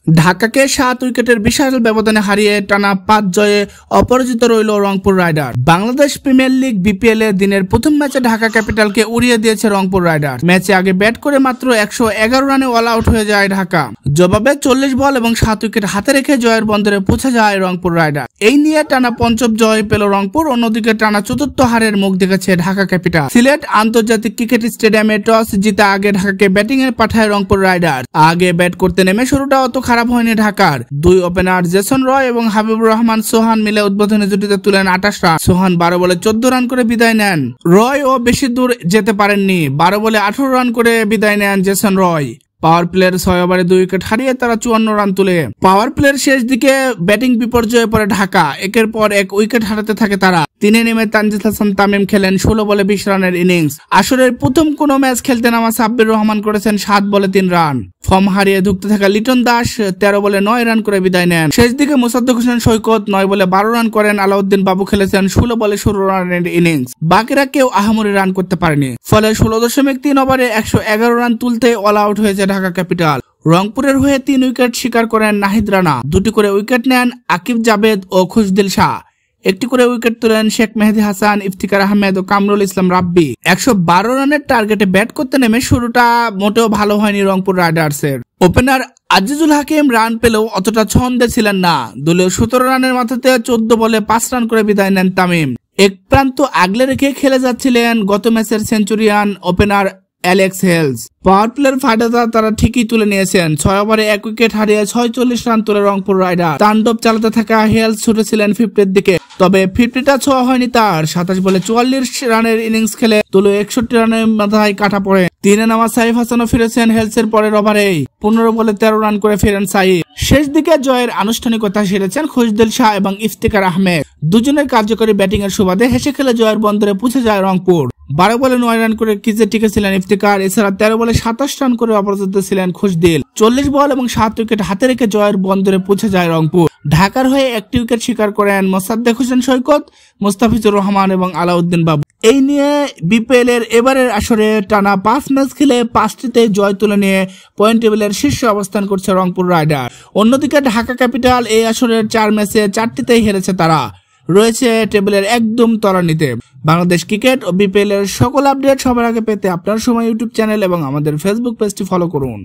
ঢাকাকে 7 উইকেটের বিশাল ব্যবধানে হারিয়ে টানা 5 জয়ে অপরাজিত রইল Rangpur Riders. Bangladesh premier league BPL এর দিনের প্রথম ম্যাচে ঢাকা ক্যাপিটালকে উড়িয়ে দিয়েছে রংপুর রাইডার্স। ম্যাচে আগে ব্যাট করে মাত্র 111 রানে অল আউট হয়ে যায় ঢাকা। জবাবে 40 বল এবং 7 উইকেট হাতে রেখে জয়ের বন্দরে পৌঁছে যায় রংপুর রাইডার্স। এই নিয়ে টানা পঞ্চম জয় পেল রংপুর। অন্যদিকে টানা চতুর্থ হারের মুখ দেখেছে ঢাকা ক্যাপিটাল। সিলেট আন্তর্জাতিক ক্রিকেট স্টেডিয়ামে টস জিতে আগে ঢাকাকে ব্যাটিং এ পাঠায় রংপুর রাইডার্স। আগে ব্যাট করতে নেমে শুরুটা অত খারাপ হয়নি ঢাকার। দুই ওপেনার জেসন রয় এবং হাবিবুর রহমান সোহান মিলে উদ্বোধনী জুটিতে তুলেন 28 রান। সোহান 12 বলে 14 রান করে বিদায় নেন। রয় ও বেশি দূর যেতে পারেননি। 12 বলে 18 রান করে বিদায় নেন জেসন রয়। পাওয়ার প্লের 6 ওভারে 2 উইকেট হারিয়ে তারা 54 রান তুলে। পাওয়ার প্লের শেষ দিকে ব্যাটিং বিপর্যয়ে পড়ে ঢাকা। একের পর এক উইকেট হারাতে থাকে তারা। 3-এ নেমে তানজিদ হাসান তামিম খেলেন 16 বলে 20 রানের ইনিংস। আসরের প্রথম কোনো ম্যাচ খেলতে নামা সাব্বির রহমান করেছেন 7 বলে 3 রান। ফর্ম হারিয়ে ধুঁকতে থাকা লিটন দাস 13 বলে 9 রান করে বিদায় নেন। শেষ দিকে মোসাদ্দেক হোসেন সৈকত 9 বলে 12 রান করেন। আলাউদ্দিন বাবু খেলেছেন 16 বলে 16 রানের ইনিংস। বাকিরা কেউ আহামরি রান করতে পারেনি। ফলে 16.3 ওভারে 111 রান তুলতে অল আউট হয়েছে ঢাকা ক্যাপিটাল। রংপুরের হয়ে 3 উইকেট শিকার করেন নাহিদ রানা। 2টি করে উইকেট নেন আকিব জাবেদ ও খুশদিল শাহ। 1টি করে উইকেট তুলেন শেখ মেহেদী হাসান, ইফতিকার আহমেদ ও কামরুল ইসলাম রাব্বি। 112 রানের টার্গেটে ব্যাট করতে নেমে শুরুটা মোটেও ভালো হয়নি রংপুর রাইডার্সের। ওপেনার আজিজুল হাকিম রান পেলেও অতটা ছন্দে ছিলেন না। দলীয় 17 রানের মাথাতে 14 বলে 5 রান করে বিদায় নেন তামিম। এক প্রান্ত আগলে রেখে খেলে যাচ্ছিলেন গত ম্যাচের সেঞ্চুরিয়ান ওপেনার অ্যালেক্স হেলস। পাওয়ার প্লের ফায়দাটা তারা ঠিকই তুলে নিয়েছেন। 6 ওভারে 1 উইকেট হারিয়ে 46 রান তুলে রংপুর রাইডার্স। তাণ্ডব চালাতে থাকা হেলস ছুটেছিলেন 50-এর দিকে, তবে 50টা ছোঁয়া হয়নি তার। 27 বলে 44 রানের ইনিংস খেলে তুলে 61 রানের মাথায় কাটা পড়ে। 3-এ নামা সাইফ হাসানও ফিরেছেন হেলসের পরের ওভারেই। 15 বলে 13 রান করে ফেরেন সাইফ। শেষ দিকে জয়ের আনুষ্ঠানিকতা সেরেছেন খুশদিল শাহ এবং ইফতিকার আহমেদ। দুজনের কার্যকরী ব্যাটিং এর সুবাদে হেসে খেলে জয়ের বন্দরে পৌঁছে যায় রংপুর। 12 বলে 9 রান করে ক্রিজে টিকেছিলেন ইফতিকার। এছাড়া 13 বলে 27 রান করে অপরাজিত ছিলেন খুশদিল। 40 বল এবং 7 উইকেট হাতে রেখে জয়ের বন্দরে পৌঁছে যায় রংপুর। ঢাকার হয়ে 1টি উইকেট শিকার করেন মোসাদ্দেক হোসেন সৈকত, মুস্তাফিজুর রহমান এবং আলাউদ্দিন বাবু। এই নিয়ে বিপিএল এর এবারের আসরে টানা 5 ম্যাচ খেলে 5টিতে জয় তুলে নিয়ে পয়েন্ট টেবিলের শীর্ষে অবস্থান করছে রংপুর রাইডার্স। অন্যদিকে ঢাকা ক্যাপিটাল এই আসরের 4 ম্যাচে 4টিতেই হেরেছে। তারা রয়েছে টেবিলের একদম তলানিতে। বাংলাদেশ ক্রিকেট ও বিপিএল এর সকল আপডেট সবার আগে পেতে আপনার সময় ইউটিউব চ্যানেল এবং আমাদের ফেসবুক পেজটি ফলো করুন।